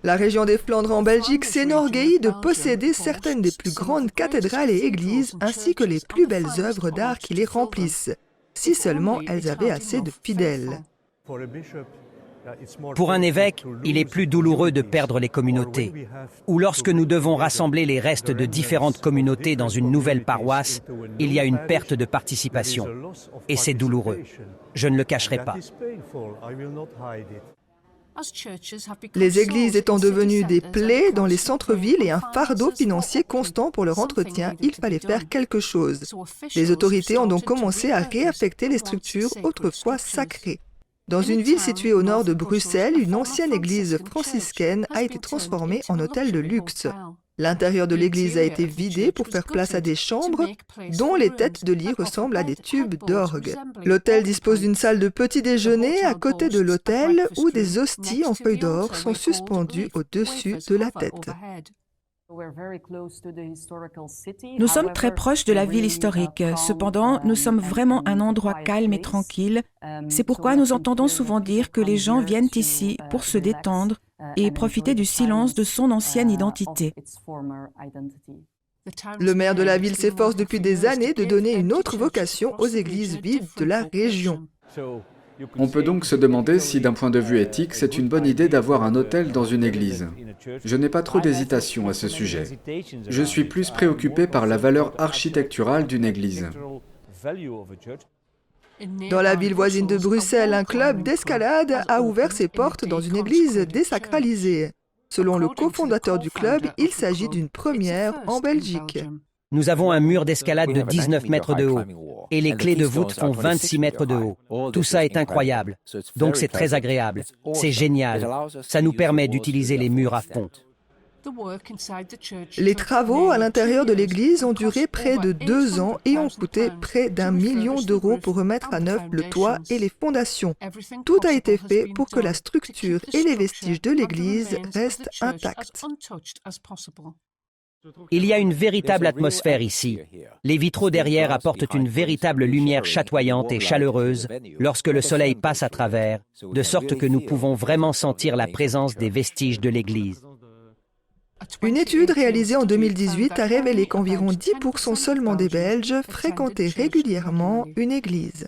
La région des Flandres en Belgique s'enorgueillit de posséder certaines des plus grandes cathédrales et églises, ainsi que les plus belles œuvres d'art qui les remplissent, si seulement elles avaient assez de fidèles. Pour un évêque, il est plus douloureux de perdre les communautés. Ou lorsque nous devons rassembler les restes de différentes communautés dans une nouvelle paroisse, il y a une perte de participation. Et c'est douloureux. Je ne le cacherai pas. Les églises étant devenues des plaies dans les centres-villes et un fardeau financier constant pour leur entretien, il fallait faire quelque chose. Les autorités ont donc commencé à réaffecter les structures autrefois sacrées. Dans une ville située au nord de Bruxelles, une ancienne église franciscaine a été transformée en hôtel de luxe. L'intérieur de l'église a été vidé pour faire place à des chambres dont les têtes de lit ressemblent à des tubes d'orgue. L'hôtel dispose d'une salle de petit déjeuner à côté de l'autel où des hosties en feuilles d'or sont suspendues au-dessus de la tête. Nous sommes très proches de la ville historique. Cependant, nous sommes vraiment un endroit calme et tranquille. C'est pourquoi nous entendons souvent dire que les gens viennent ici pour se détendre et profiter du silence de son ancienne identité. Le maire de la ville s'efforce depuis des années de donner une autre vocation aux églises vides de la région. On peut donc se demander si, d'un point de vue éthique, c'est une bonne idée d'avoir un autel dans une église. Je n'ai pas trop d'hésitation à ce sujet. Je suis plus préoccupé par la valeur architecturale d'une église. Dans la ville voisine de Bruxelles, un club d'escalade a ouvert ses portes dans une église désacralisée. Selon le cofondateur du club, il s'agit d'une première en Belgique. Nous avons un mur d'escalade de 19 mètres de haut et les clés de voûte font 26 mètres de haut. Tout ça est incroyable. Donc c'est très agréable. C'est génial. Ça nous permet d'utiliser les murs à fond. Les travaux à l'intérieur de l'église ont duré près de 2 ans et ont coûté près d'1 million d'euros pour remettre à neuf le toit et les fondations. Tout a été fait pour que la structure et les vestiges de l'église restent intacts. Il y a une véritable atmosphère ici. Les vitraux derrière apportent une véritable lumière chatoyante et chaleureuse lorsque le soleil passe à travers, de sorte que nous pouvons vraiment sentir la présence des vestiges de l'église. Une étude réalisée en 2018 a révélé qu'environ 10% seulement des Belges fréquentaient régulièrement une église.